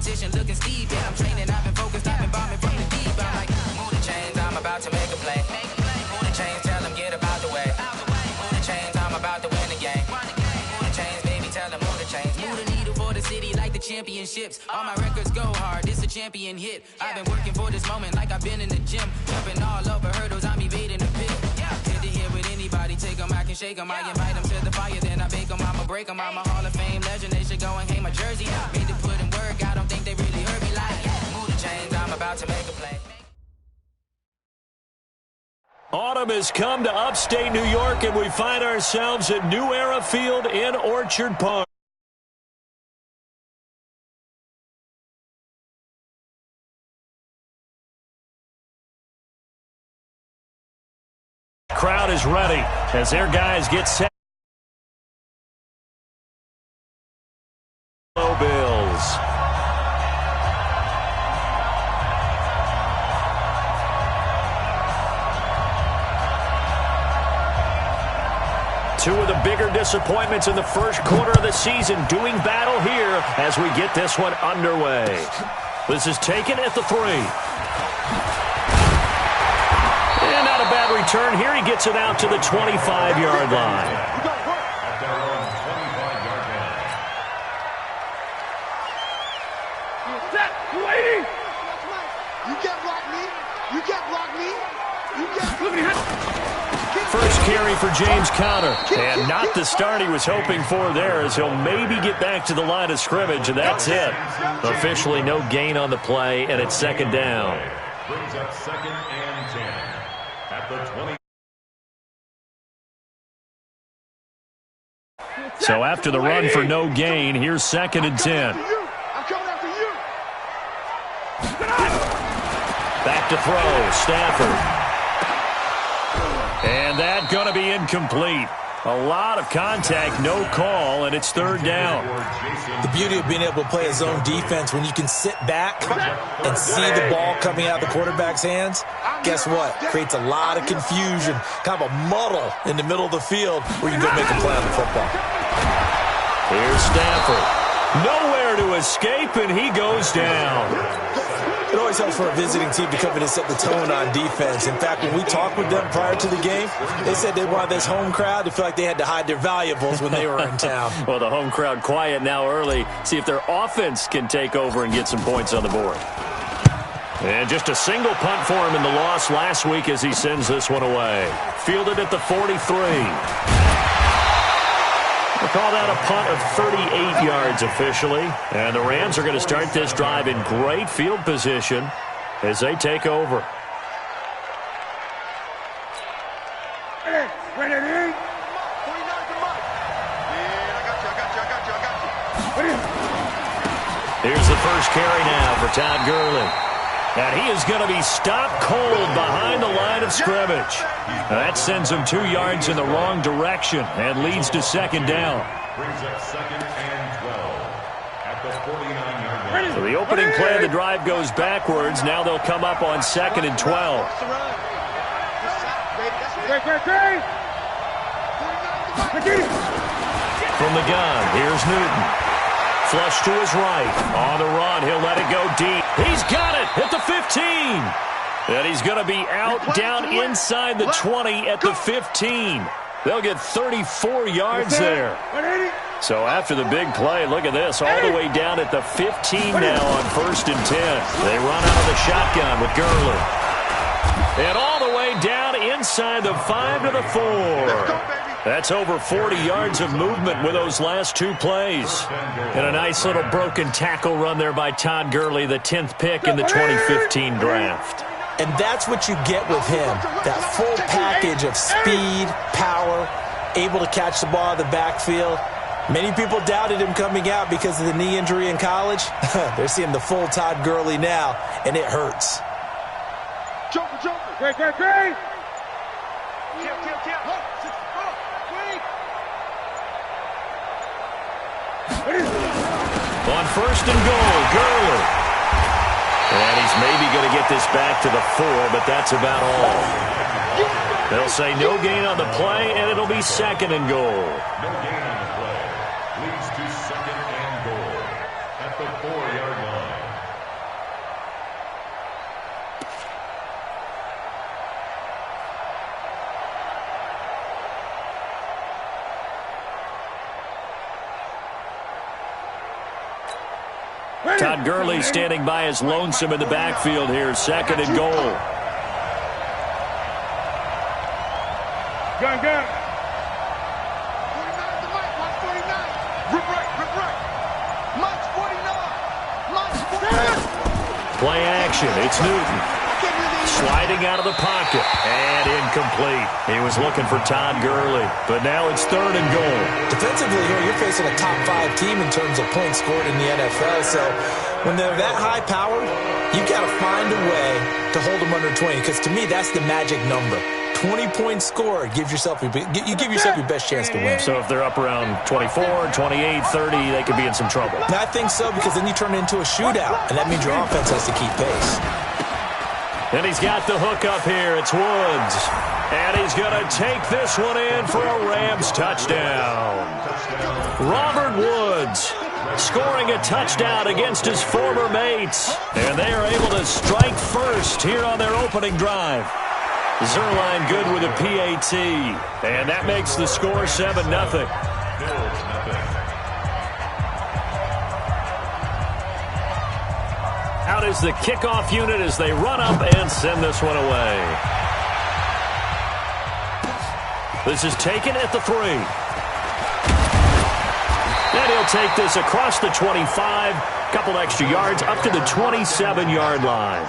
competition looking steep. Yeah, I'm training, I've been focused, I've been bombing from the deep. I'm like, move the chains, I'm about to make a play. Move the chains, tell them get about the way. Move the chains, I'm about to win the game. Move the chains, baby, tell them move the chains. Move the needle for the city like the championships. All my records go hard, this a champion hit. I've been working for this moment like I've been in the gym. Jumping all over hurdles, I'm evading the pit. Hit to here with anybody, take them, I can shake them. I invite them to the fire, then I bake them, I'ma break them. I'm a Hall of Fame legend, they should go and hang my jersey. Made to put in work, I don't think they really heard me like, move the chains, I'm about to make a play. Autumn has come to upstate New York, and we find ourselves at New Era Field in Orchard Park. Crowd is ready as their guys get set. Bills. Two of the bigger disappointments in the first quarter of the season doing battle here as we get this one underway. This is taken at the 3. And not a bad return here. He gets it out to the 25-yard line. First carry for James Conner, and not the start he was hoping for there, as he'll maybe get back to the line of scrimmage, and that's it. Officially no gain on the play, and it's second down. Brings up 2nd and 10 at the 20. So after the run for no gain, here's 2nd and 10. Back to throw, Stafford. And that's going to be incomplete. A lot of contact, no call, and it's 3rd down. The beauty of being able to play a zone defense when you can sit back and see the ball coming out of the quarterback's hands, guess what? Creates a lot of confusion, kind of a muddle in the middle of the field where you can go make a play on the football. Here's Stafford. Nowhere to escape, and he goes down. It always helps for a visiting team to come in and set the tone on defense. In fact, when we talked with them prior to the game, they said they wanted this home crowd to feel like they had to hide their valuables when they were in town. Well, the home crowd quiet now early. See if their offense can take over and get some points on the board. And just a single punt for him in the loss last week as he sends this one away. Fielded at the 43. We'll call that a punt of 38 yards officially. And the Rams are going to start this drive in great field position as they take over. Here's the first carry now for Todd Gurley. And he is going to be stopped cold behind the line of scrimmage. That sends him 2 yards in the wrong direction and leads to 2nd down. Brings up 2nd and 12 at the 49-yard line. So the opening play of the drive goes backwards. Now they'll come up on 2nd and 12. From the gun, here's Newton. Flush to his right. On the run, he'll let it go deep. He's got it at the 15. And he's going to be out down inside the 20 at the 15. They'll get 34 yards there. So after the big play, look at this, all the way down at the 15 now on 1st and 10. They run out of the shotgun with Gurley. And all the way down inside the 5 to the 4. That's over 40 yards of movement with those last 2 plays. And a nice little broken tackle run there by Todd Gurley, the 10th pick in the 2015 draft. And that's what you get with him, that full package of speed, power, able to catch the ball in the backfield. Many people doubted him coming out because of the knee injury in college. They're seeing the full Todd Gurley now, and it hurts. Great. On 1st and goal, Gurley. And he's maybe going to get this back to the 4, but that's about all. They'll say no gain on the play, and it'll be 2nd and goal. No gain on the play. Leads to 2nd and goal at the 4-yard line. Todd Gurley standing by as lonesome in the backfield here, second and goal. Gun. 49 to Mike, Mike 49. Rip right. Mike 49. Play action. It's Newton. Sliding out of the pocket. And incomplete. He was looking for Todd Gurley. But now it's third and goal. Defensively here, you're facing a top 5 team in terms of points scored in the NFL. So when they're that high-powered, you've got to find a way to hold them under 20. Because to me, that's the magic number. 20 points scored, you give yourself your best chance to win. So if they're up around 24, 28, 30, they could be in some trouble. And I think so, because then you turn it into a shootout, and that means your offense has to keep pace. And he's got the hook up here. It's Woods. And he's going to take this one in for a Rams touchdown. Robert Woods scoring a touchdown against his former mates. And they are able to strike first here on their opening drive. Zerline good with a PAT. And that makes the score 7-0. Out is the kickoff unit as they run up and send this one away. This is taken at the 3. And he'll take this across the 25. Couple extra yards up to the 27-yard line.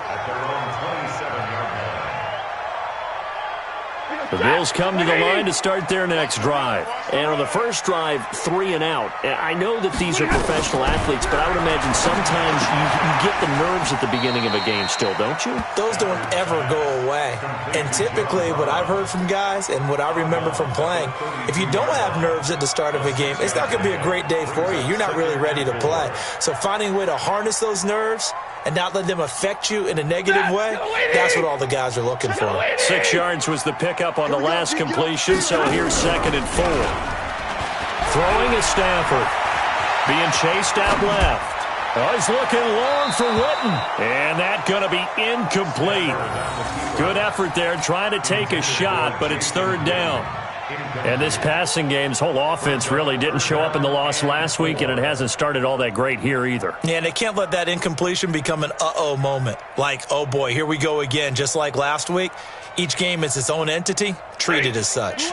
The Bills come to the line to start their next drive. And on the first drive, 3 and out. And I know that these are professional athletes, but I would imagine sometimes you get the nerves at the beginning of a game still, don't you? Those don't ever go away. And typically, what I've heard from guys and what I remember from playing, if you don't have nerves at the start of a game, it's not going to be a great day for you. You're not really ready to play. So finding a way to harness those nerves and not let them affect you in a negative way, that's what all the guys are looking for. 6 yards was the pickup on the last completion, so here's 2nd and 4. Throwing is Stafford. Being chased out left. Oh, he's looking long for Witten. And that going to be incomplete. Good effort there trying to take a shot, but it's 3rd down. And this passing game's whole offense really didn't show up in the loss last week, and it hasn't started all that great here either. Yeah, and they can't let that incompletion become an uh-oh moment. Like, oh boy, here we go again, just like last week. Each game is its own entity, treated as such.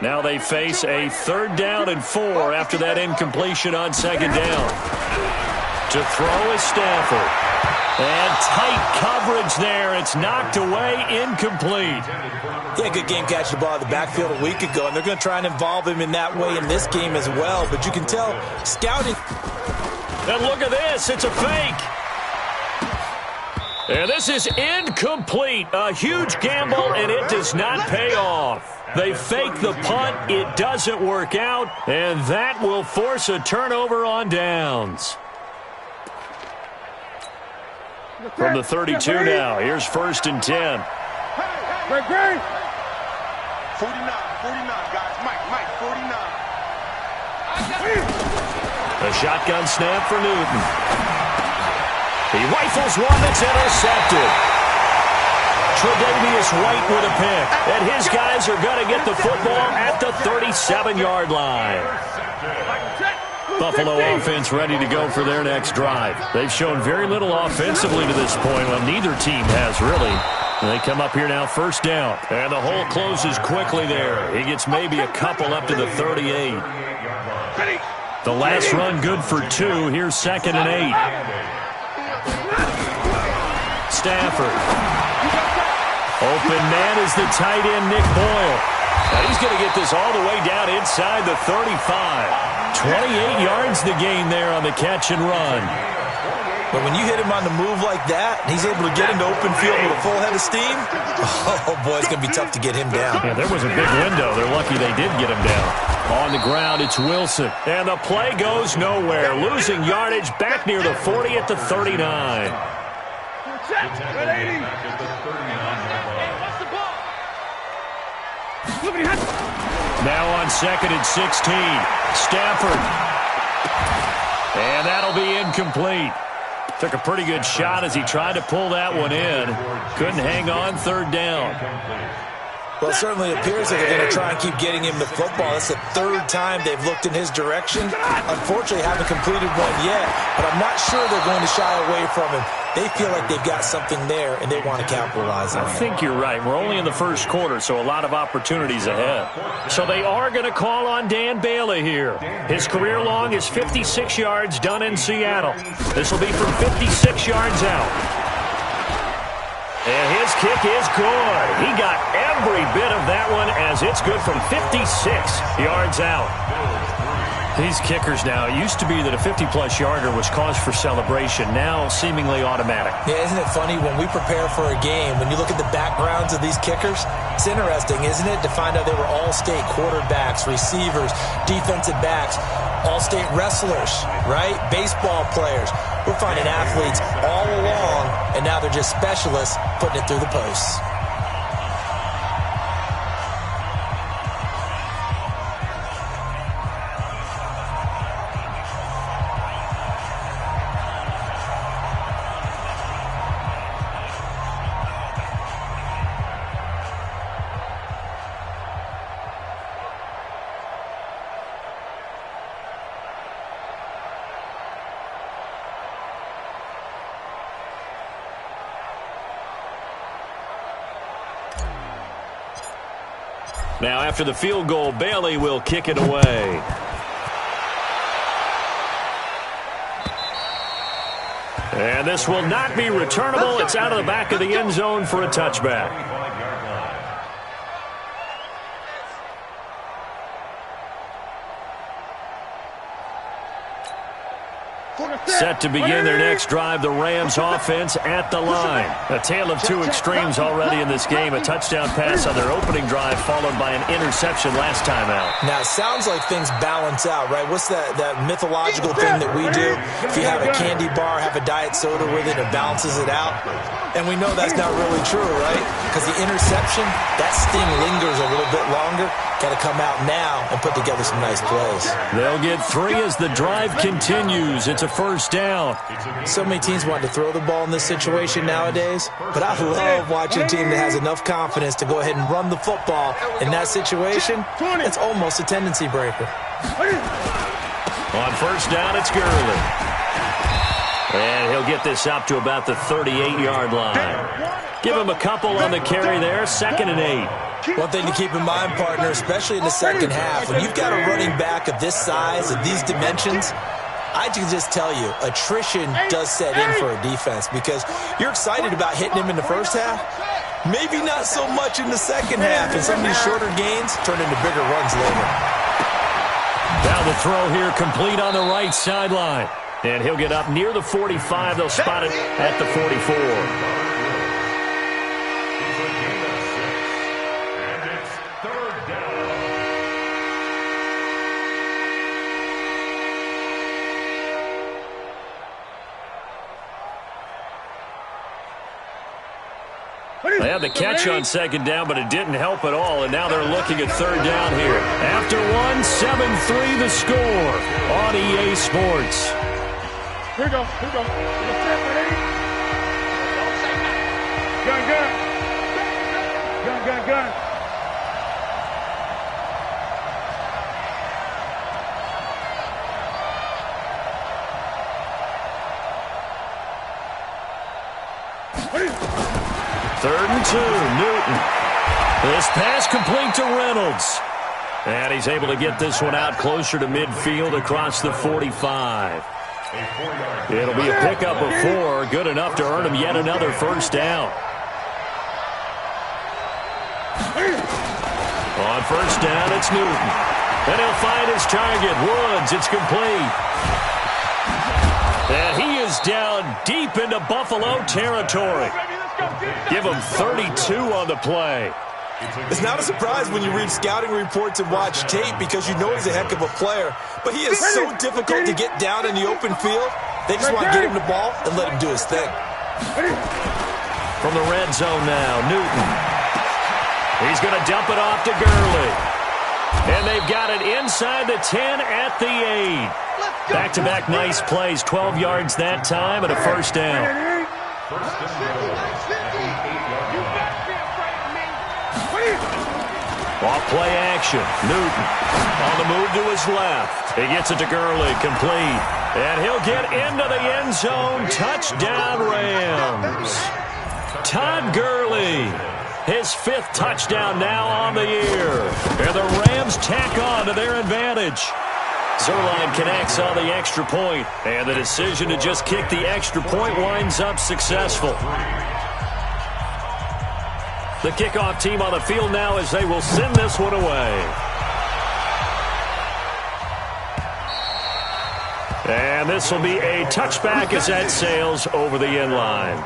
Now they face a 3rd down and 4 after that incompletion on 2nd down. To throw is Stafford. And tight coverage there. It's knocked away, incomplete. Yeah, good game catching the ball in the backfield a week ago, and they're going to try and involve him in that way in this game as well. But you can tell, scouting. And look at this. It's a fake. And this is incomplete. A huge gamble, and it does not pay off. They fake the punt. It doesn't work out, and that will force a turnover on downs. From the 32 now, here's 1st and 10. 49, 49, guys. Mike, 49. A shotgun snap for Newton. He rifles one that's intercepted. Tre'Davious White with a pick. And his guys are going to get the football at the 37-yard line. Buffalo offense ready to go for their next drive. They've shown very little offensively to this point. Well, neither team has really. They come up here now, 1st down. And the hole closes quickly there. He gets maybe a couple up to the 38. The last run good for 2. Here's 2nd and 8. Stafford. Open man is the tight end, Nick Boyle. Now he's going to get this all the way down inside the 35. 28 yards the gain there on the catch and run. But when you hit him on the move like that, and he's able to get into open field with a full head of steam, oh, boy, it's going to be tough to get him down. Yeah, there was a big window. They're lucky they did get him down. On the ground, it's Wilson. And the play goes nowhere. Losing yardage back near the 40 at the 39. Now on 2nd and 16. Stafford. And that'll be incomplete. Took a pretty good shot as he tried to pull that one in. Couldn't hang on, 3rd down. Well, it certainly appears that they're going to try and keep getting him the football. That's the third time they've looked in his direction. Unfortunately, haven't completed one yet, but I'm not sure they're going to shy away from him. They feel like they've got something there, and they want to capitalize on it. I think you're right. We're only in the first quarter, so a lot of opportunities ahead. So they are going to call on Dan Bailey here. His career long is 56 yards done in Seattle. This will be from 56 yards out. And his kick is good. He got every bit of that one as it's good from 56 yards out. These kickers now, it used to be that a 50-plus yarder was cause for celebration. Now, seemingly automatic. Yeah, isn't it funny when we prepare for a game, when you look at the backgrounds of these kickers, it's interesting, isn't it, to find out they were all-state quarterbacks, receivers, defensive backs, all-state wrestlers, right? Baseball players. We're finding athletes all along, and now they're just specialists putting it through the posts. Now, after the field goal, Bailey will kick it away. And this will not be returnable. It's out of the back of the end zone for a touchback. Set to begin their next drive, the Rams offense at the line. A tale of two extremes already in this game. A touchdown pass on their opening drive followed by an interception last time out. Now, it sounds like things balance out, right? What's that mythological thing that we do? If you have a candy bar, have a diet soda with it, it balances it out. And we know that's not really true, right? Because the interception, that sting lingers a little bit longer. Got to come out now and put together some nice plays. They'll get 3 as the drive continues. It's a first down. So many teams want to throw the ball in this situation nowadays, but I love watching a team that has enough confidence to go ahead and run the football. In that situation, it's almost a tendency breaker. On first down, it's Gurley. And he'll get this up to about the 38-yard line. Give him a couple on the carry there, 2nd and 8. One thing to keep in mind, partner, especially in the second half, when you've got a running back of this size, of these dimensions, I can just tell you, attrition does set in for a defense because you're excited about hitting him in the first half. Maybe not so much in the second half, and some of these shorter gains turn into bigger runs later. Now the throw here complete on the right sideline. And he'll get up near the 45. They'll spot it at the 44. They had the catch on second down, but it didn't help at all, and now they're looking at third down here. After 7-3 the score on EA Sports. Here we go. Here we go. Gun, gun. Gun, gun, gun. Third and 2, Newton. This pass complete to Reynolds. And he's able to get this one out closer to midfield across the 45. It'll be a pickup of 4, good enough to earn him yet another first down. On first down, it's Newton. And he'll find his target, Woods. It's complete. And he is down deep into Buffalo territory. Give him 32 on the play. It's not a surprise when you read scouting reports and watch tape because you know he's a heck of a player. But he is so difficult to get down in the open field. They just want to get him the ball and let him do his thing. From the red zone now, Newton. He's going to dump it off to Gurley. And they've got it inside the 10 at the 8. Back-to-back nice plays, 12 yards that time and a first down. Off play action. Newton on the move to his left. He gets it to Gurley, complete. And he'll get into the end zone. Touchdown, Rams. Todd Gurley, his 5th touchdown now on the year. And the Rams tack on to their advantage. Zerline connects on the extra point, and the decision to just kick the extra point winds up successful. The kickoff team on the field now as they will send this one away. And this will be a touchback as that sails over the end line.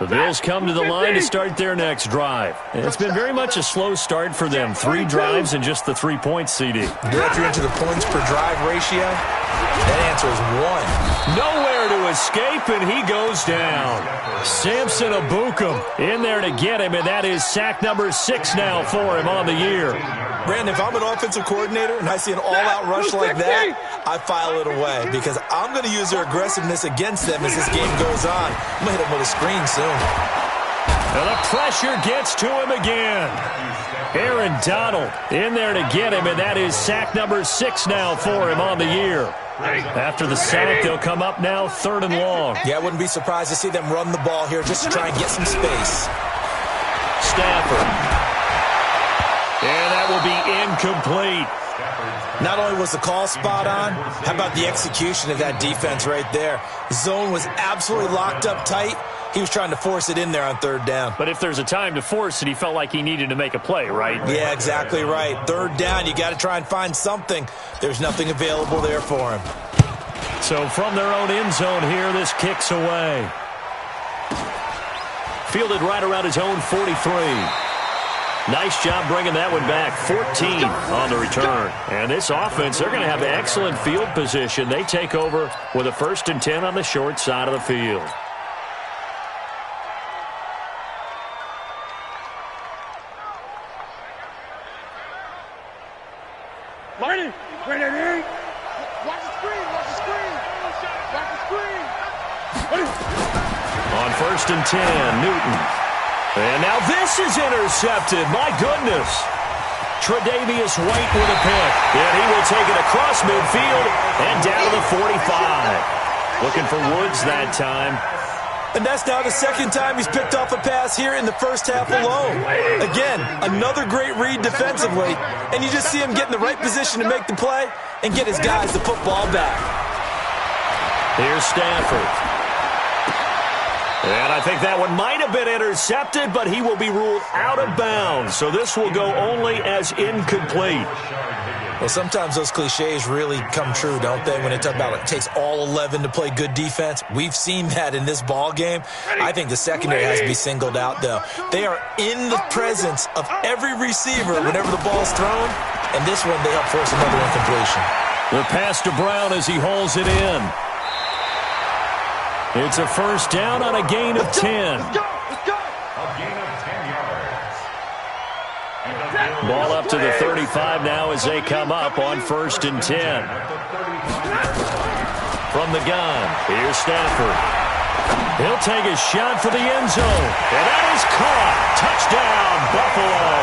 The Bills come to the line to start their next drive. And it's been very much a slow start for them. 3 drives and just the 3 points, CD. Yeah, if you're into the points per drive ratio, that answer is 1. Nowhere to escape, and he goes down. Samson Abukum in there to get him, and that is sack number 6 now for him on the year. Brandon, if I'm an offensive coordinator and I see an all-out rush like that, I file it away because I'm going to use their aggressiveness against them as this game goes on. I'm going to hit them with a screen soon. And the pressure gets to him again. Aaron Donald in there to get him, and that is sack number 6 now for him on the year. After the sack, they'll come up now 3rd and long. Yeah, I wouldn't be surprised to see them run the ball here just to try and get some space. Stafford. And that will be incomplete. Not only was the call spot on, how about the execution of that defense right there? Zone was absolutely locked up tight. He was trying to force it in there on 3rd down. But if there's a time to force it, he felt like he needed to make a play, right? Yeah, exactly right. 3rd down, you got to try and find something. There's nothing available there for him. So from their own end zone here, this kicks away. Fielded right around his own 43. Nice job bringing that one back. 14 on the return. And this offense, they're going to have excellent field position. They take over with a 1st and 10 on the short side of the field. Marty, bring it in. Watch the screen, watch the screen. Watch the screen. On 1st and 10, Newton. And now this is intercepted. My goodness. Tre'Davious White with a pick. And he will take it across midfield and down to the 45. Looking for Woods that time. And that's now the 2nd time he's picked off a pass here in the first half alone. Again, another great read defensively. And you just see him get in the right position to make the play and get his guys the football back. Here's Stafford. And I think that one might have been intercepted, but he will be ruled out of bounds. So this will go only as incomplete. Well, sometimes those cliches really come true, don't they? When they talk about it takes all 11 to play good defense. We've seen that in this ball game. I think the secondary has to be singled out, though. They are in the presence of every receiver whenever the ball's thrown. And this one, they help force another incompletion. The pass to Brown as he hauls it in. It's a 1st down on a gain of 10. Let's go. A gain of 10 yards. Ball up to the 35 now as they come up on 1st and 10. From the gun, here's Stafford. He'll take a shot for the end zone. And that is caught. Touchdown, Buffalo.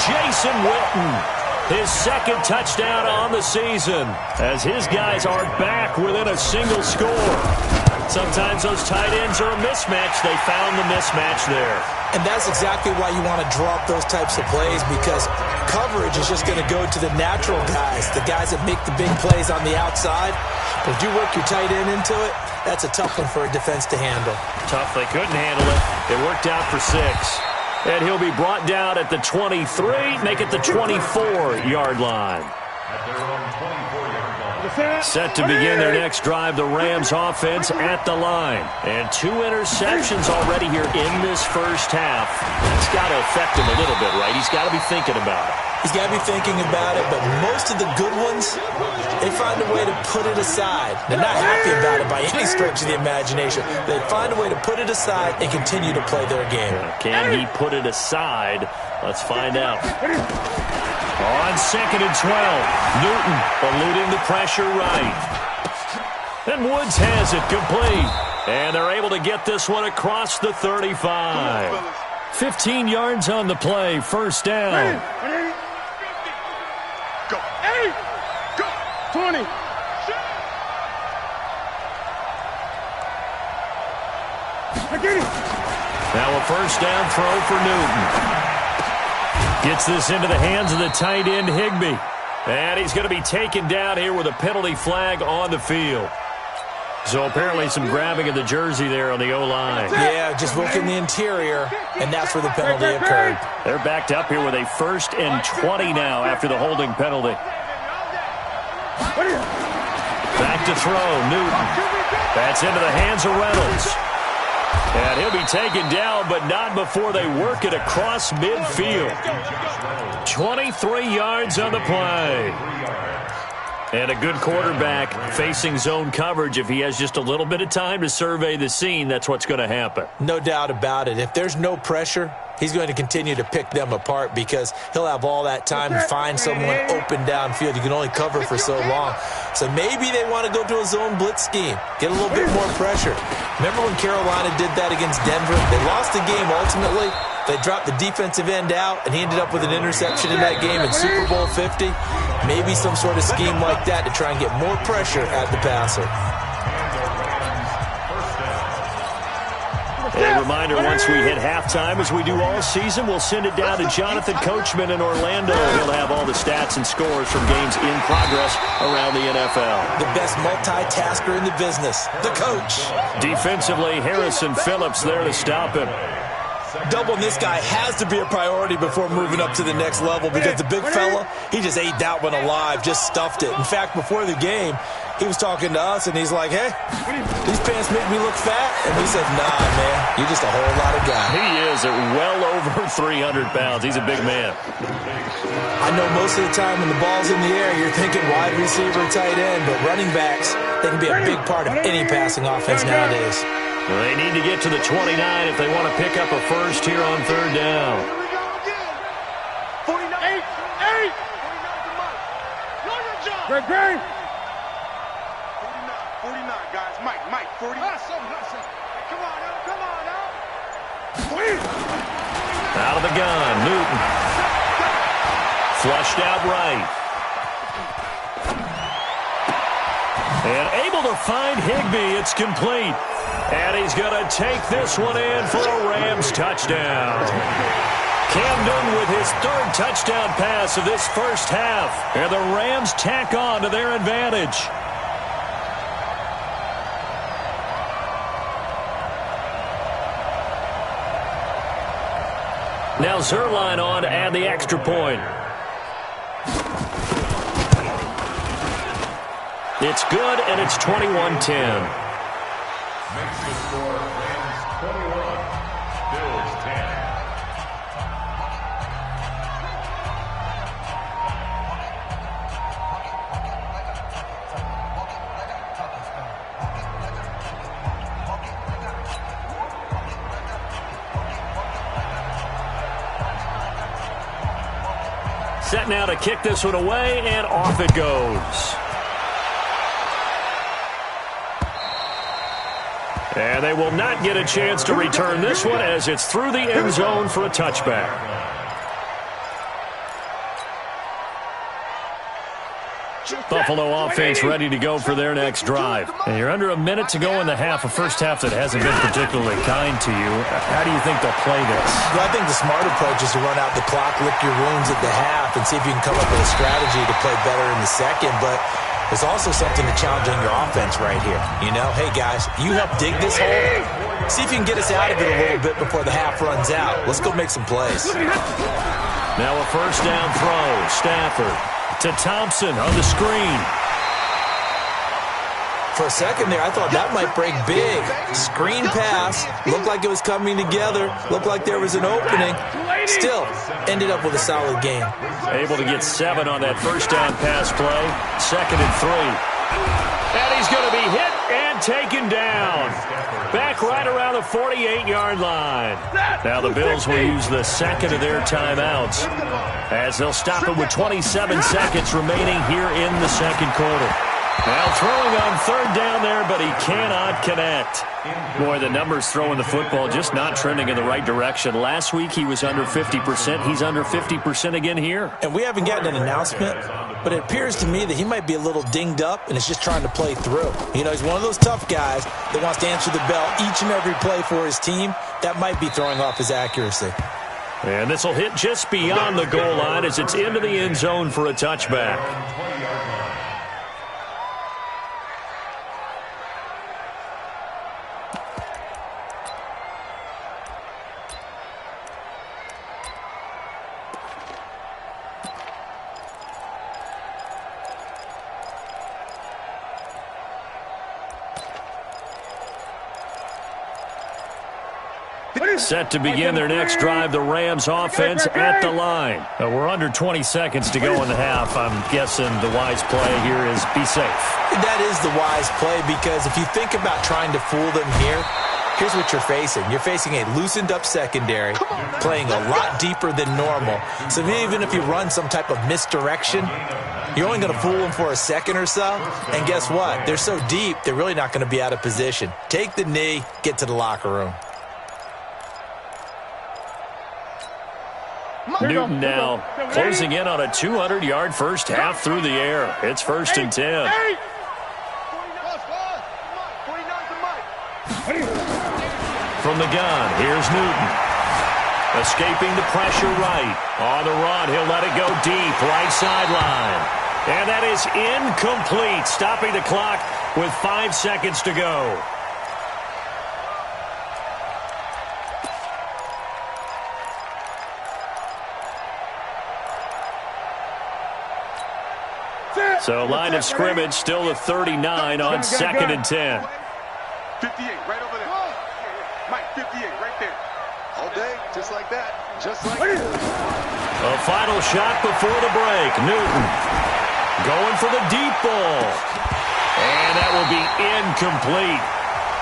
Jason Witten, his 2nd touchdown on the season, as his guys are back within a single score. Sometimes those tight ends are a mismatch. They found the mismatch there. And that's exactly why you want to draw up those types of plays, because coverage is just going to go to the natural guys, the guys that make the big plays on the outside. But if you work your tight end into it, that's a tough one for a defense to handle. Tough. They couldn't handle it. It worked out for 6. And he'll be brought down at the 23, make it the 24-yard line. Set to begin their next drive, the Rams offense at the line. And 2 interceptions already here in this first half. That's got to affect him a little bit, right? He's got to be thinking about it. He's got to be thinking about it, but most of the good ones, they find a way to put it aside. They're not happy about it by any stretch of the imagination. They find a way to put it aside and continue to play their game. Can he put it aside? Let's find out. On 2nd and 12, Newton eluding the pressure right. And Woods has it complete. And they're able to get this one across the 35. 15 yards on the play, first down. Go. 8. Go. 20. Now a first down throw for Newton. Gets this into the hands of the tight end, Higbee. And he's going to be taken down here with a penalty flag on the field. So apparently some grabbing of the jersey there on the O-line. Yeah, just looking the interior, and that's where the penalty occurred. They're backed up here with a 1st and 20 now after the holding penalty. Back to throw, Newton. That's into the hands of Reynolds. And he'll be taken down, but not before they work it across midfield. 23 yards on the play. And a good quarterback facing zone coverage. If he has just a little bit of time to survey the scene, that's what's going to happen. No doubt about it. If there's no pressure, he's going to continue to pick them apart because he'll have all that time to find someone open downfield. You can only cover for so long. So maybe they want to go to a zone blitz scheme, get a little bit more pressure. Remember when Carolina did that against Denver? They lost the game ultimately. They dropped the defensive end out, and he ended up with an interception in that game in Super Bowl 50. Maybe some sort of scheme like that to try and get more pressure at the passer. A reminder, once we hit halftime, as we do all season, we'll send it down to Jonathan Coachman in Orlando. He'll have all the stats and scores from games in progress around the NFL. The best multitasker in the business, the coach. Defensively, Harrison Phillips there to stop him. Doubling this guy has to be a priority before moving up to the next level because the big fella, he just ate that one alive, just stuffed it. In fact, before the game, he was talking to us, and he's like, hey, these pants make me look fat. And we said, nah, man, you're just a whole lot of guy. He is at well over 300 pounds. He's a big man. I know most of the time when the ball's in the air, you're thinking wide receiver, tight end, but running backs, they can be a big part of any passing offense nowadays. They need to get to the 29 if they want to pick up a first here on 3rd down. 49. 8. Great, great. 49, guys. Mike, 40. Come on now. Out of the gun, Newton. Flushed out right. And able to find Higbee. It's complete. And he's going to take this one in for a Rams touchdown. Camden with his 3rd touchdown pass of this first half. And the Rams tack on to their advantage. Now Zerline on to add the extra point. It's good, and it's 21-10. Makes the score Rams 21, Bills 10. Set now to kick this one away, and off it goes. And they will not get a chance to return this one as it's through the end zone for a touchback. Buffalo offense ready to go for their next drive. And you're under a minute to go in the half, a first half that hasn't been particularly kind to you. How do you think they'll play this? Well, I think the smart approach is to run out the clock, lick your wounds at the half, and see if you can come up with a strategy to play better in the second. But there's also something to challenge on your offense right here. You know, hey, guys, you help dig this hole. See if you can get us out of it a little bit before the half runs out. Let's go make some plays. Now a first down throw. Stafford to Thompson on the screen. For a second there, I thought that might break big. Screen pass. Looked like it was coming together. Looked like there was an opening. Still, ended up with a solid game. Able to get 7 on that first down pass play. 2nd and 3. And he's going to be hit and taken down. Back right around the 48-yard line. Now the Bills will use the second of their timeouts as they'll stop it with 27 seconds remaining here in the second quarter. Now throwing on third down there, but he cannot connect. Boy, the numbers throwing the football just not trending in the right direction. Last week he was under 50%. He's under 50% again here. And we haven't gotten an announcement, but it appears to me that he might be a little dinged up and is just trying to play through. You know, he's one of those tough guys that wants to answer the bell each and every play for his team. That might be throwing off his accuracy. And this will hit just beyond the goal line as it's into the end zone for a touchback. Set to begin their next drive, the Rams offense at the line. We're under 20 seconds to go in the half. I'm guessing the wise play here is be safe. That is the wise play, because if you think about trying to fool them here, here's what you're facing. You're facing a loosened up secondary, playing a lot deeper than normal. So even if you run some type of misdirection, you're only going to fool them for a second or so. And guess what? They're so deep, they're really not going to be out of position. Take the knee, get to the locker room. Newton now closing in on a 200-yard first half through the air. It's 1st and 10. From the gun, here's Newton. Escaping the pressure right. On the run, he'll let it go deep, right sideline. And that is incomplete, stopping the clock with 5 seconds to go. So line of scrimmage still the 39 on 2nd and 10. 58, right over there. Mike, 58, right there. All day, just like that. Just like that. A final shot before the break. Newton going for the deep ball. And that will be incomplete.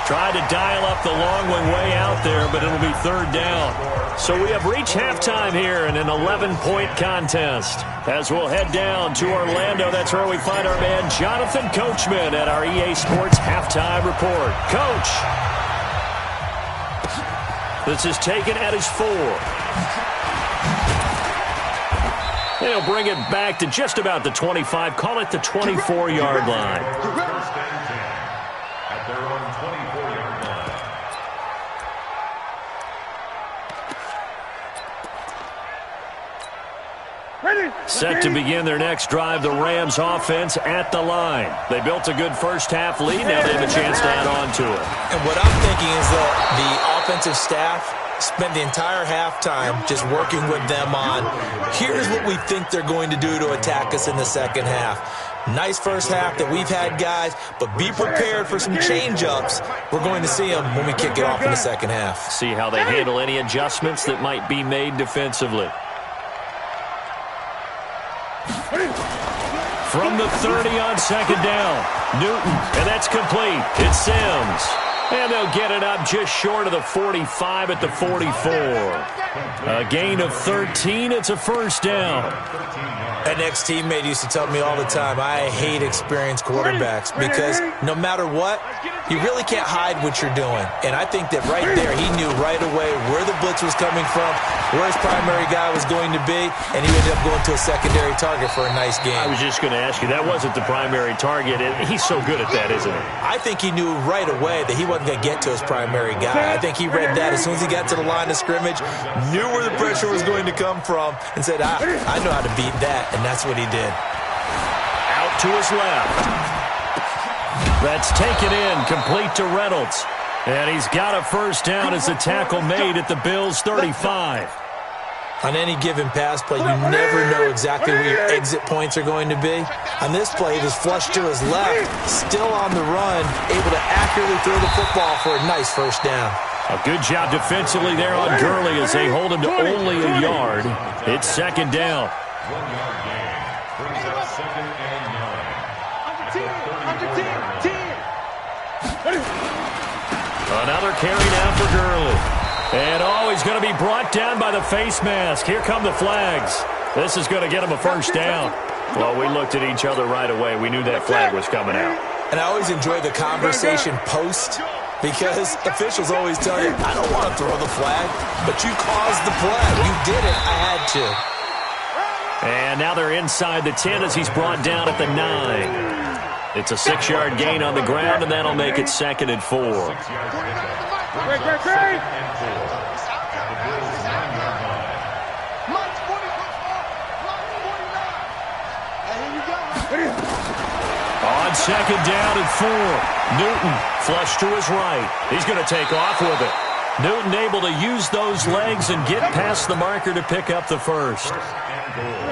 Tried to dial up the long one way out there, but it'll be 3rd down. So we have reached halftime here in an 11-point contest. As we'll head down to Orlando, that's where we find our man Jonathan Coachman at our EA Sports Halftime Report. Coach, this is taken at his 4. They'll bring it back to just about the 25, call it the 24-yard line. First and 10 at their own 24-yard line. Set to begin their next drive, the Rams offense at the line. They built a good first half lead. Now they have a chance to add on to it. And what I'm thinking is that the offensive staff spent the entire halftime just working with them on, here's what we think they're going to do to attack us in the second half. Nice first half that we've had, guys, but be prepared for some change-ups. We're going to see them when we kick it off in the second half. See how they handle any adjustments that might be made defensively. From the 30 on 2nd down, Newton, and that's complete. It's Sims. And they'll get it up just short of the 45 at the 44. A gain of 13. It's a 1st down. An ex-teammate used to tell me all the time, I hate experienced quarterbacks because no matter what, you really can't hide what you're doing. And I think that right there, he knew right away where the blitz was coming from, where his primary guy was going to be, and he ended up going to a secondary target for a nice game. I was just going to ask you, that wasn't the primary target. He's so good at that, isn't he? I think he knew right away that he wasn't going to get to his primary guy. I think he read that as soon as he got to the line of scrimmage, knew where the pressure was going to come from, and said, I know how to beat that, and that's what he did. Out to his left. That's taken in, complete to Reynolds. And he's got a 1st down as the tackle made at the Bills' 35. On any given pass play, you never know exactly where your exit points are going to be. On this play, he was flushed to his left, still on the run, able to accurately throw the football for a nice 1st down. A good job defensively there on Gurley as they hold him to only a yard. It's 2nd down. 1-yard gain brings up 2nd and 9. Another carry now for Gurley. And he's going to be brought down by the face mask. Here come the flags. This is going to get him a 1st down. Well, we looked at each other right away. We knew that flag was coming out. And I always enjoy the conversation post because officials always tell you, I don't want to throw the flag, but you caused the play. You did it. I had to. And now they're inside the 10 as he's brought down at the 9. It's a 6-yard gain on the ground, and that'll make it 2nd and 4. On 2nd down and 4, Newton flush to his right. He's going to take off with it. Newton able to use those legs and get past the marker to pick up the first.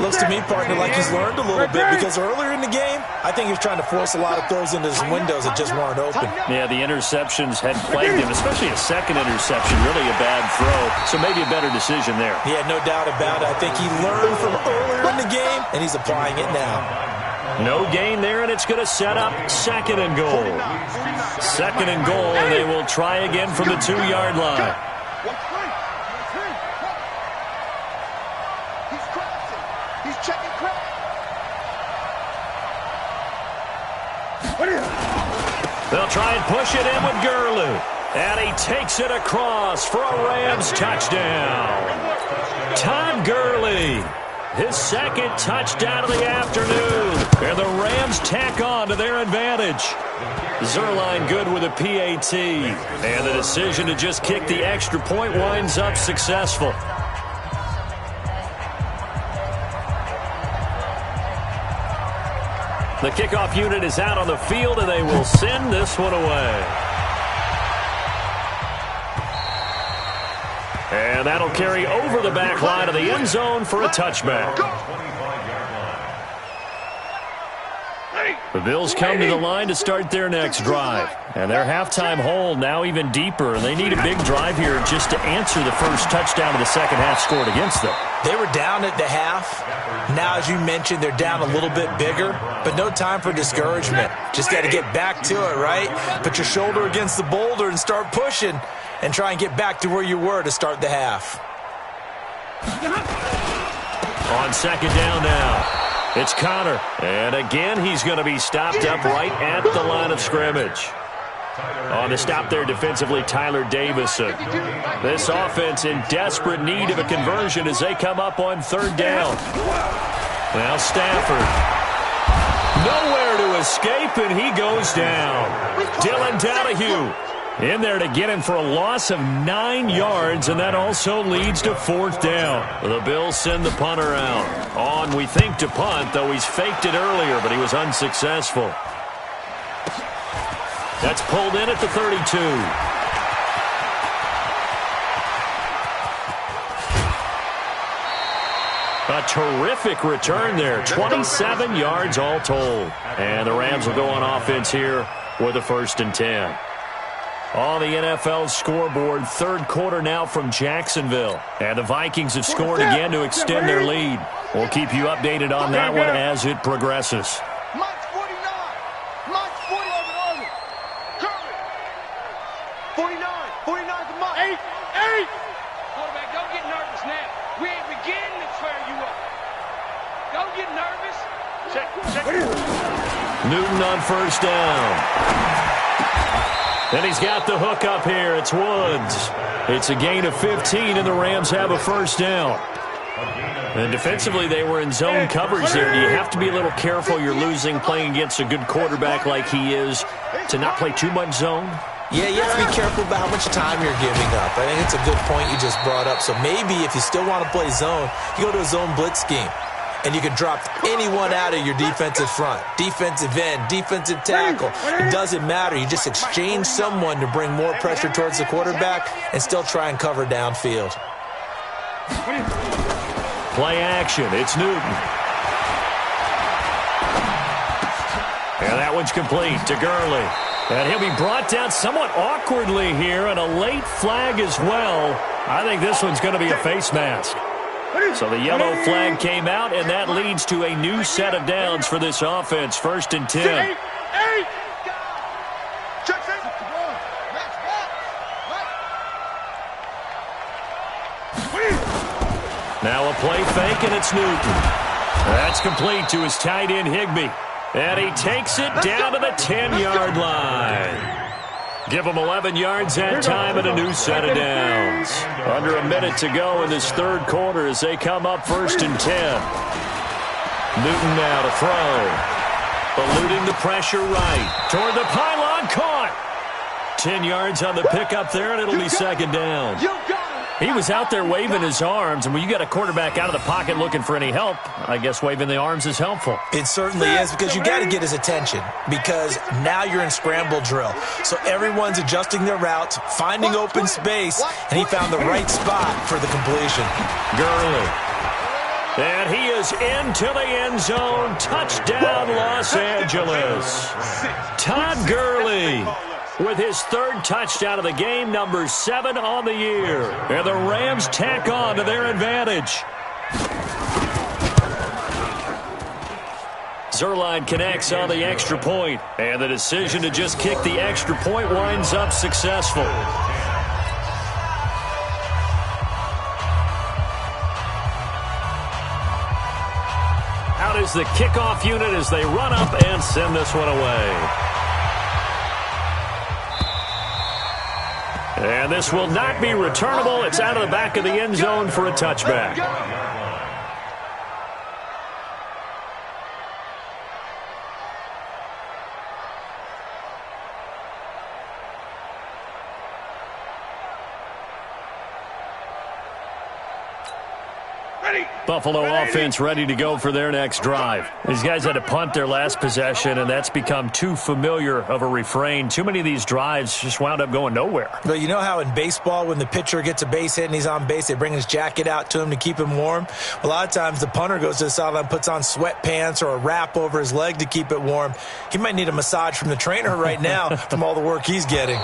Looks to me, partner, like he's learned a little bit because earlier in the game, I think he was trying to force a lot of throws into his windows that just weren't open. Yeah, the interceptions had plagued him, especially a second interception, really a bad throw. So maybe a better decision there. Yeah, no doubt about it. I think he learned from earlier in the game, and he's applying it now. No gain there, and it's going to set up 2nd and goal. 2nd and goal, and they will try again from the 2-yard line. They'll try and push it in with Gurley. And he takes it across for a Rams touchdown. Todd Gurley, his 2nd touchdown of the afternoon. And the Rams tack on to their advantage. Zerline good with a PAT. And the decision to just kick the extra point winds up successful. The kickoff unit is out on the field, and they will send this one away. And that'll carry over the back line of the end zone for a touchback. The Bills come to the line to start their next drive. And their halftime hole now even deeper. They need a big drive here just to answer the first touchdown of the second half scored against them. They were down at the half. Now, as you mentioned, they're down a little bit bigger, but no time for discouragement. Just got to get back to it, right? Put your shoulder against the boulder and start pushing and try and get back to where you were to start the half. On 2nd down now. It's Connor. And again, he's going to be stopped up right at the line of scrimmage. On the stop there defensively, Tyler Davison. This offense in desperate need of a conversion as they come up on 3rd down. Now Stafford. Nowhere to escape, and he goes down. Dylan Donahue in there to get him for a loss of 9 yards, and that also leads to 4th down. The Bills send the punter out. On, we think, to punt, though he's faked it earlier, but he was unsuccessful. That's pulled in at the 32. A terrific return there. 27 yards all told. And the Rams will go on offense here with a 1st and 10. On the NFL scoreboard, 3rd quarter now from Jacksonville. And the Vikings have scored again to extend their lead. We'll keep you updated on that one as it progresses. Newton on 1st down. And he's got the hook up here. It's Woods. It's a gain of 15, and the Rams have a 1st down. And defensively, they were in zone coverage there. Do you have to be a little careful? You're losing playing against a good quarterback like he is to not play too much zone? Yeah, you have to be careful about how much time you're giving up. I think it's a good point you just brought up. So maybe if you still want to play zone, you go to a zone blitz scheme. And you can drop anyone out of your defensive front, defensive end, defensive tackle. It doesn't matter. You just exchange someone to bring more pressure towards the quarterback and still try and cover downfield. Play action. It's Newton. And that one's complete to Gurley. And he'll be brought down somewhat awkwardly here, and a late flag as well. I think this one's going to be a face mask. So the yellow flag came out, and that leads to a new set of downs for this offense. 1st and 10. Now a play fake, and it's Newton. That's complete to his tight end, Higbee. And he takes it down to the 10-yard line. Give him 11 yards that time and a new set of downs. Under a minute to go in this third quarter as they come up 1st and 10. Newton now to throw. Eluding the pressure right. Toward the pylon, caught. 10 yards on the pickup there, and it'll be 2nd down. He was out there waving his arms, and when you got a quarterback out of the pocket looking for any help, I guess waving the arms is helpful. It certainly is, because you got to get his attention, because now you're in scramble drill. So everyone's adjusting their routes, finding open space, and he found the right spot for the completion. Gurley. And he is into the end zone. Touchdown, Los Angeles. Todd Gurley with his 3rd touchdown of the game, number 7 on the year. And the Rams tack on to their advantage. Zerline connects on the extra point, and the decision to just kick the extra point winds up successful. Out is the kickoff unit as they run up and send this one away. And this will not be returnable. It's out of the back of the end zone for a touchback. Buffalo offense ready to go for their next drive. These guys had to punt their last possession, and that's become too familiar of a refrain. Too many of these drives just wound up going nowhere. Well, you know how in baseball when the pitcher gets a base hit and he's on base, they bring his jacket out to him to keep him warm? A lot of times the punter goes to the sideline, puts on sweatpants or a wrap over his leg to keep it warm. He might need a massage from the trainer right now from all the work he's getting.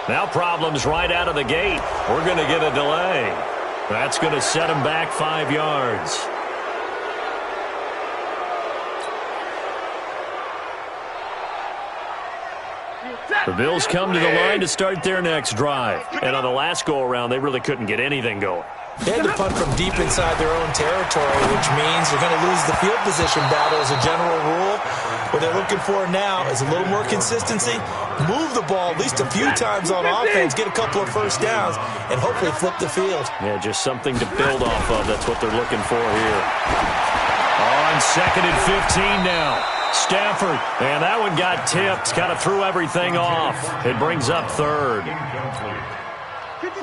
Now problems right out of the gate. We're going to get a delay. That's going to set him back 5 yards. The Bills come to the line to start their next drive. And on the last go-around, they really couldn't get anything going. They had to punt from deep inside their own territory, which means they're going to lose the field position battle as a general rule. What they're looking for now is a little more consistency, move the ball at least a few times on offense, get a couple of first downs, and hopefully flip the field. Yeah, just something to build off of. That's what they're looking for here. On 2nd and 15 now. Stafford, and that one got tipped, kind of threw everything off. It brings up 3rd.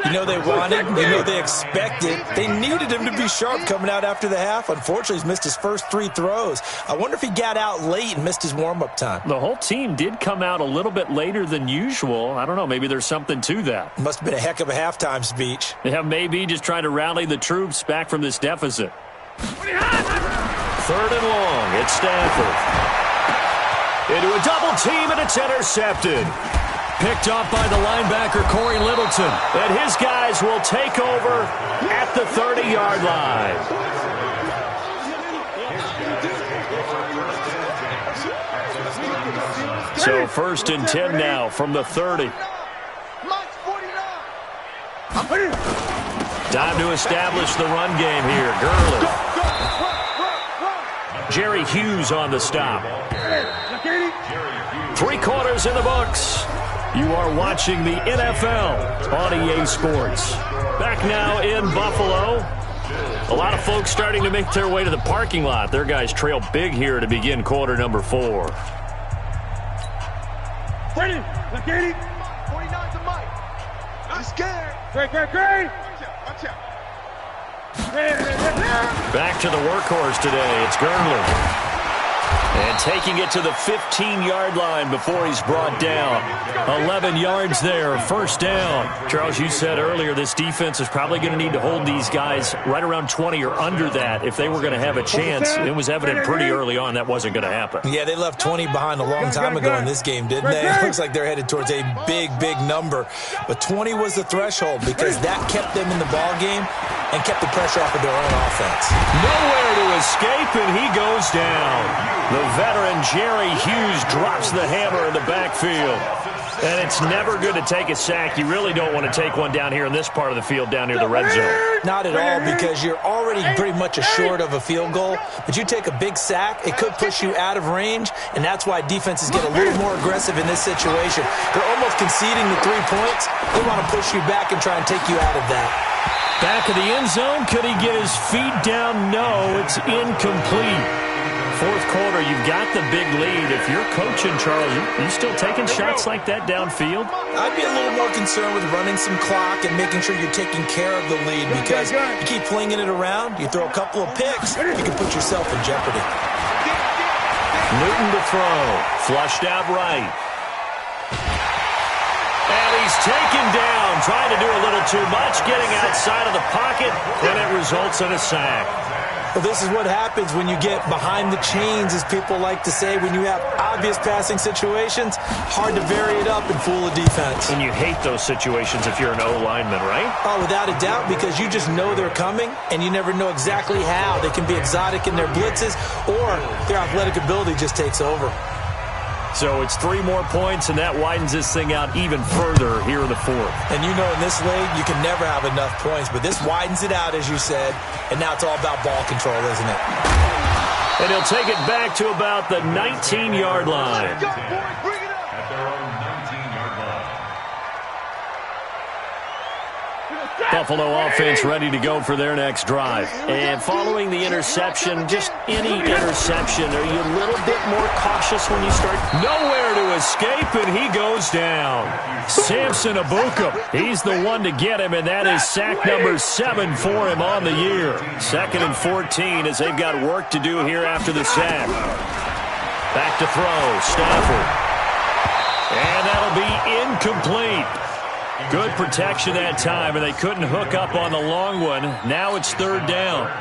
You know they wanted, you know they expected. They needed him to be sharp coming out after the half. Unfortunately, he's missed his first 3 throws. I wonder if he got out late and missed his warm-up time. The whole team did come out a little bit later than usual. I don't know, maybe there's something to that. Must have been a heck of a halftime speech. Yeah, maybe just trying to rally the troops back from this deficit. 3rd and long, it's Stafford. Into a double team, and it's intercepted. Picked off by the linebacker, Corey Littleton. And his guys will take over at the 30-yard line. So 1st and 10 now from the 30. Time to establish the run game here. Gurley. Jerry Hughes on the stop. 3 quarters in the books. You are watching the NFL on EA Sports. Back now in Buffalo. A lot of folks starting to make their way to the parking lot. Their guys trail big here to begin quarter number 4. Ready, look at it. 49's a Mike. I'm scared. Great. Watch out. Back to the workhorse today. It's Gurley. And taking it to the 15-yard line before he's brought down. 11 yards there, 1st down. Charles, you said earlier this defense is probably going to need to hold these guys right around 20 or under that if they were going to have a chance. It was evident pretty early on that wasn't going to happen. Yeah, they left 20 behind a long time ago in this game, didn't they? It looks like they're headed towards a big number. But 20 was the threshold because that kept them in the ball game and kept the pressure off of their own offense. Nowhere to escape, and he goes down. The veteran Jerry Hughes drops the hammer in the backfield. And it's never good to take a sack. You really don't want to take one down here in this part of the field down near the red zone. Not at all, because you're already pretty much assured of a field goal. But you take a big sack, it could push you out of range, and that's why defenses get a little more aggressive in this situation. They're almost conceding the 3 points. They want to push you back and try and take you out of that. Back of the end zone. Could he get his feet down? No, it's incomplete. Fourth quarter, you've got the big lead. If you're coaching, Charles, you still taking shots like that downfield? I'd be a little more concerned with running some clock and making sure you're taking care of the lead, because you keep flinging it around, you throw a couple of picks, you can put yourself in jeopardy. Newton to throw. Flushed out right. And he's taken down, trying to do a little too much, getting outside of the pocket, and it results in a sack. Well, this is what happens when you get behind the chains, as people like to say. When you have obvious passing situations, hard to vary it up and fool a defense. And you hate those situations if you're an O-lineman, right? Oh, without a doubt, because you just know they're coming, and you never know exactly how. They can be exotic in their blitzes, or their athletic ability just takes over. So it's 3 more points, and that widens this thing out even further here in the fourth. And you know in this league, you can never have enough points, but this widens it out, as you said, and now it's all about ball control, isn't it? And he'll take it back to about the 19-yard line. At their own 19-yard line. Buffalo offense ready to go for their next drive. And following the interception, just any interception, are you a little bit more cautious when you start? Nowhere to escape, and he goes down. Samson Abuka, he's the one to get him, and that is sack number 7 for him on the year. 2nd and 14 as they've got work to do here after the sack. Back to throw, Stafford. And that'll be incomplete. Good protection that time, and they couldn't hook up on the long one. Now it's 3rd down.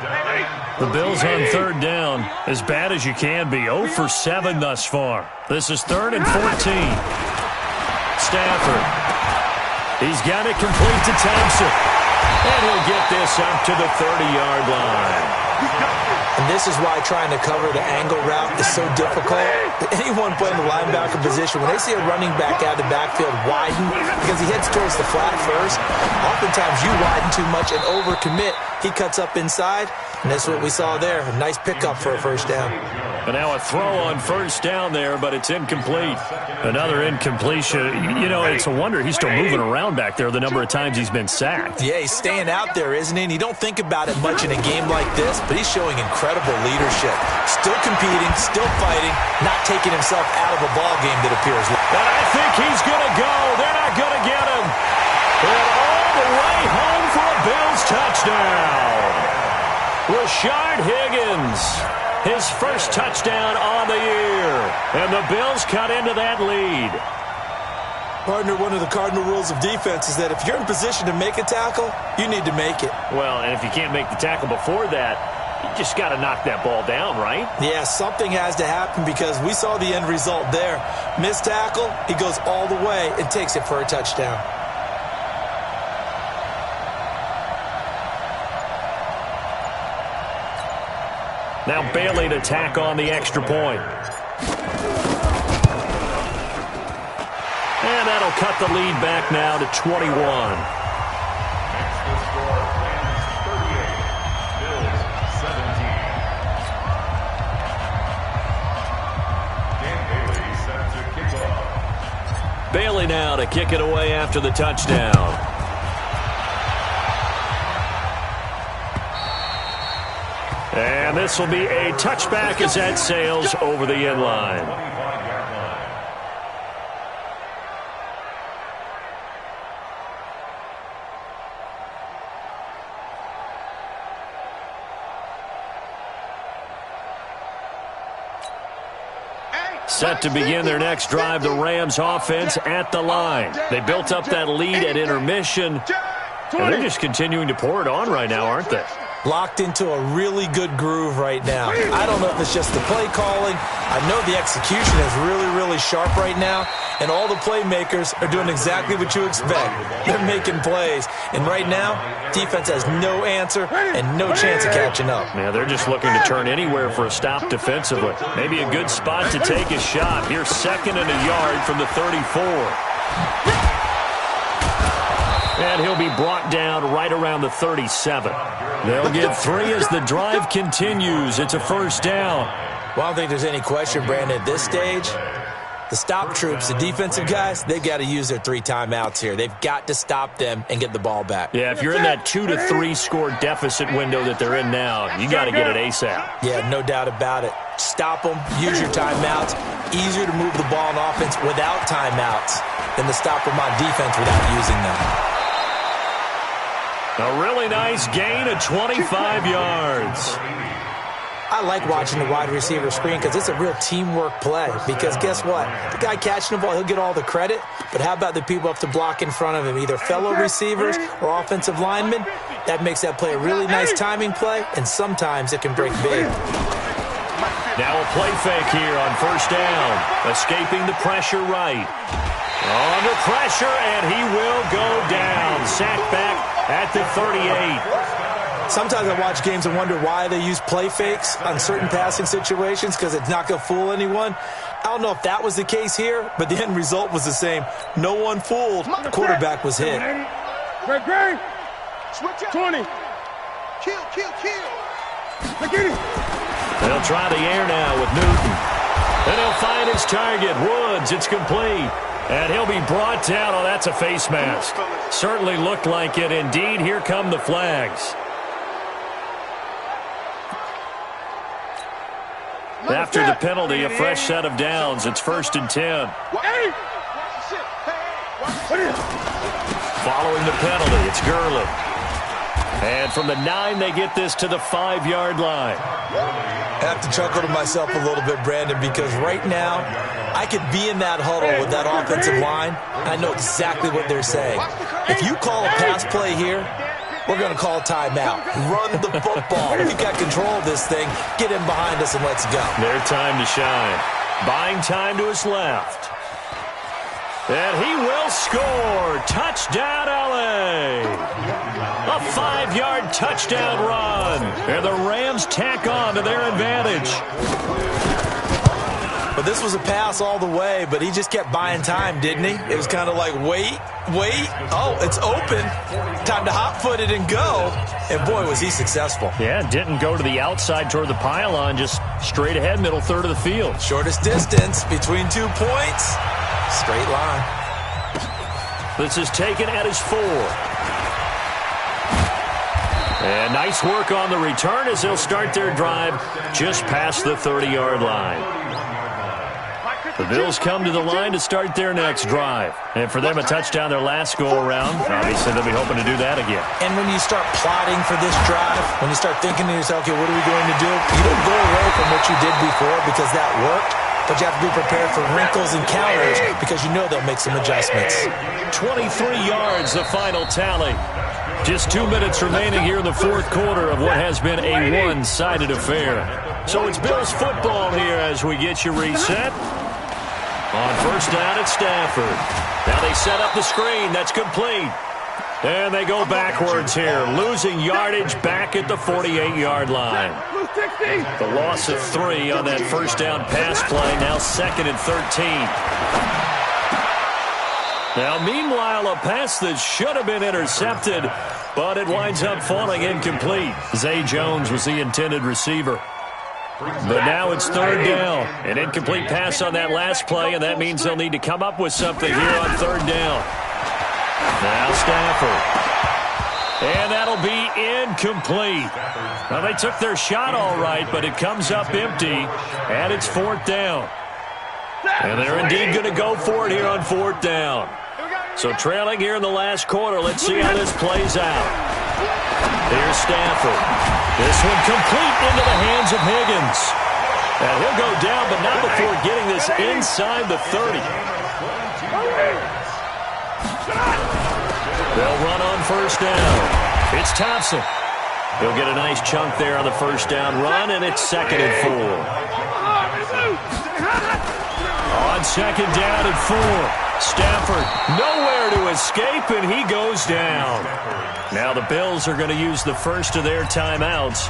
The Bills on 3rd down, as bad as you can be. 0 for 7 thus far. This is 3rd and 14. Stafford. He's got it complete to Thompson. And he'll get this up to the 30-yard line. And this is why trying to cover the angle route is so difficult. Anyone playing the linebacker position, when they see a running back out of the backfield widen, because he heads towards the flat first, oftentimes you widen too much and overcommit. He cuts up inside, and that's what we saw there. A nice pickup for a first down. And now a throw on 1st down there, but it's incomplete. Another incompletion. You know, it's a wonder he's still moving around back there the number of times he's been sacked. Yeah, he's staying out there, isn't he? And you don't think about it much in a game like this, but he's showing incredible leadership. Still competing, still fighting, not taking himself out of a ball game that appears. And I think he's going to go. They're not going to get him. And all the way home for a Bills touchdown. Rashard Higgins. His first touchdown on the year. And the Bills cut into that lead. Partner, one of the cardinal rules of defense is that if you're in position to make a tackle, you need to make it. Well, and if you can't make the tackle before that, you just got to knock that ball down, right? Yeah, something has to happen, because we saw the end result there. Missed tackle, he goes all the way and takes it for a touchdown. Now Bailey to tack on the extra point. And that'll cut the lead back now to 21. Next to score, Rams 38, Bills 17. Dan Bailey set to kick off. Bailey now to kick it away after the touchdown. And this will be a touchback as that sails over the end line. 25-yard line. Set to begin their next drive, the Rams offense at the line. They built up that lead at intermission, and they're just continuing to pour it on right now, aren't they? Locked into a really good groove right now. I don't know if it's just the play calling. I know the execution is really, really sharp right now, and all the playmakers are doing exactly what you expect. They're making plays, and right now, defense has no answer and no chance of catching up. Yeah, they're just looking to turn anywhere for a stop defensively. Maybe a good spot to take a shot. Here's 2nd and a yard from the 34. And he'll be brought down right around the 37. They'll get 3 as the drive continues. It's a first down. Well, I don't think there's any question, Brandon, at this stage. The stop troops, the defensive guys, they've got to use their 3 timeouts here. They've got to stop them and get the ball back. Yeah, if you're in that 2 to 3 score deficit window that they're in now, you got to get it ASAP. Yeah, no doubt about it. Stop them, use your timeouts. Easier to move the ball on offense without timeouts than to stop them on defense without using them. A really nice gain of 25 yards. I like watching the wide receiver screen because it's a real teamwork play. Because guess what? The guy catching the ball, he'll get all the credit. But how about the people up to block in front of him, either fellow receivers or offensive linemen? That makes that play a really nice timing play, and sometimes it can break big. Now a play fake here on first down. Escaping the pressure right. Under pressure, and he will go down. Sacked back at the 38. Sometimes I watch games and wonder why they use play fakes on certain passing situations because it's not going to fool anyone. I don't know if that was the case here, but the end result was the same. No one fooled. The quarterback was hit. Great. 20. Kill. Get it. They'll try the air now with Newton. And he'll find his target. Woods, it's complete. And he'll be brought down. Oh, that's a face mask. Certainly looked like it. Indeed, here come the flags. After the penalty, a fresh set of downs. It's 1st and 10. Following the penalty, it's Gurley. And from the 9, they get this to the 5-yard line. I have to chuckle to myself a little bit, Brandon, because right now I could be in that huddle with that offensive line. I know exactly what they're saying. If you call a pass play here, we're going to call timeout. Run the football. If you got control of this thing, get in behind us and let's go. Their time to shine. Buying time to his left. And he will score. Touchdown, L.A. A 5-yard touchdown run. And the Rams tack on to their advantage. But this was a pass all the way, but he just kept buying time, didn't he? It was kind of like, wait. Oh, it's open. Time to hot-foot it and go. And, boy, was he successful. Yeah, didn't go to the outside toward the pylon, just straight ahead, middle third of the field. Shortest distance between 2 points. Straight line. This is taken at his 4. And nice work on the return as they'll start their drive just past the 30-yard line. The Bills come to the line to start their next drive. And for them, a touchdown their last go-around. Obviously, they'll be hoping to do that again. And when you start plotting for this drive, when you start thinking to yourself, okay, what are we going to do? You don't go away from what you did before because that worked. But you have to be prepared for wrinkles and counters because you know they'll make some adjustments. 23 yards, the final tally. Just 2 minutes remaining here in the fourth quarter of what has been a one-sided affair. So it's Bills football here as we get you reset. On first down, it's Stafford. Now they set up the screen. That's complete. And they go backwards here, losing yardage back at the 48-yard line. The loss of 3 on that first down pass play, now 2nd and 13. Now, meanwhile, a pass that should have been intercepted, but it winds up falling incomplete. Zay Jones was the intended receiver. But now it's 3rd down. An incomplete pass on that last play, and that means they'll need to come up with something here on 3rd down. Now Stafford. And that'll be incomplete. Now, they took their shot all right, but it comes up empty, and it's 4th down. And they're indeed going to go for it here on 4th down. So trailing here in the last quarter, let's see how this plays out. Here's Stafford. This one complete into the hands of Higgins. And he'll go down, but not before getting this inside the 30. They'll run on first down. It's Thompson. He'll get a nice chunk there on the first down run, and it's 2nd and 4. On 2nd down and 4. Stafford nowhere to escape, and he goes down. Now the Bills are going to use the first of their timeouts.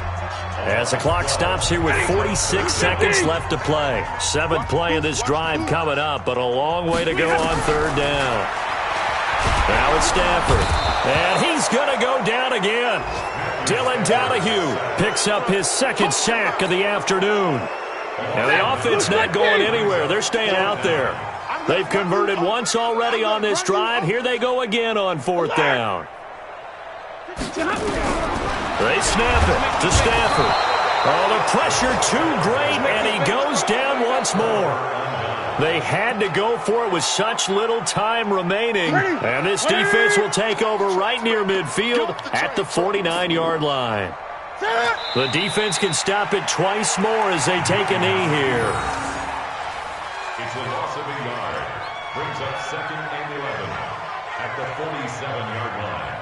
As the clock stops here with 46 seconds left to play. 7th play of this drive coming up, but a long way to go on 3rd down. Now it's Stafford, and he's going to go down again. Dylan Donahue picks up his 2nd sack of the afternoon. And the offense not going anywhere. They're staying out there. They've converted once already on this drive. Here they go again on 4th down. They snap it to Stafford. Oh, the pressure too great, and he goes down once more. They had to go for it with such little time remaining. And this defense will take over right near midfield at the 49-yard line. The defense can stop it twice more as they take a knee here. It's a loss of a yard. Brings up 2nd and 11 at the 47-yard line.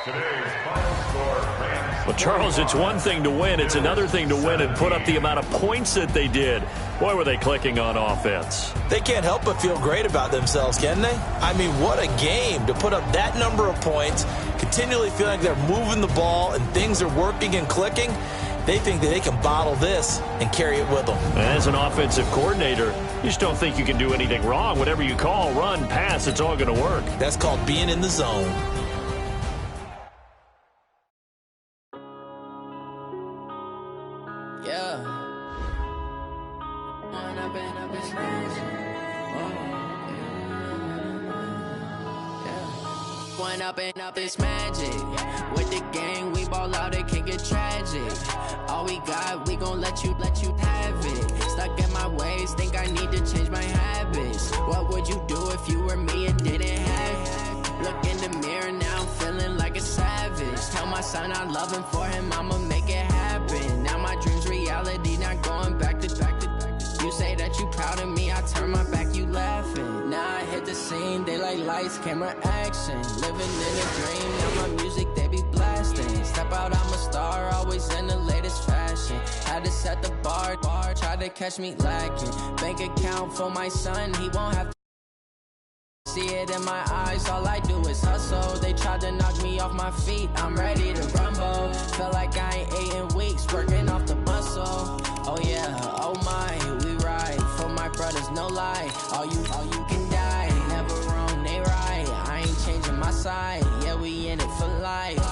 Today's final score, Rams. Well, Charles, it's one thing to win. It's another thing to win and put up the amount of points that they did. Boy, were they clicking on offense. They can't help but feel great about themselves, can they? I mean, what a game to put up that number of points, continually feeling like they're moving the ball and things are working and clicking. They think that they can bottle this and carry it with them. As an offensive coordinator, you just don't think you can do anything wrong. Whatever you call, run, pass, it's all going to work. That's called being in the zone. Up this magic with the gang, we ball out, it can get tragic. All we got, we gon' let you have it. Stuck in my ways, think I need to change my habits. What would you do if you were me and didn't have it? Look in the mirror, now I'm feeling like a savage. Tell my son I love him, for him I'ma make it happen. Now my dream's reality, not going back to. You say that you proud of me, I turn my back, you laughing. Now I hit the scene, they like lights, camera, action. Living in a dream, now my music, they be blasting. Step out, I'm a star, always in the latest fashion. Had to set the bar, try to catch me lacking. Bank account for my son, he won't have to see it in my eyes, all I do is hustle. They tried to knock me off my feet, I'm ready to rumble. Feel like I ain't ate in weeks, working off the muscle. Oh yeah, oh my, we ride for my brothers, no lie. All you can die, never wrong, they right. I ain't changing my side, yeah, we in it for life.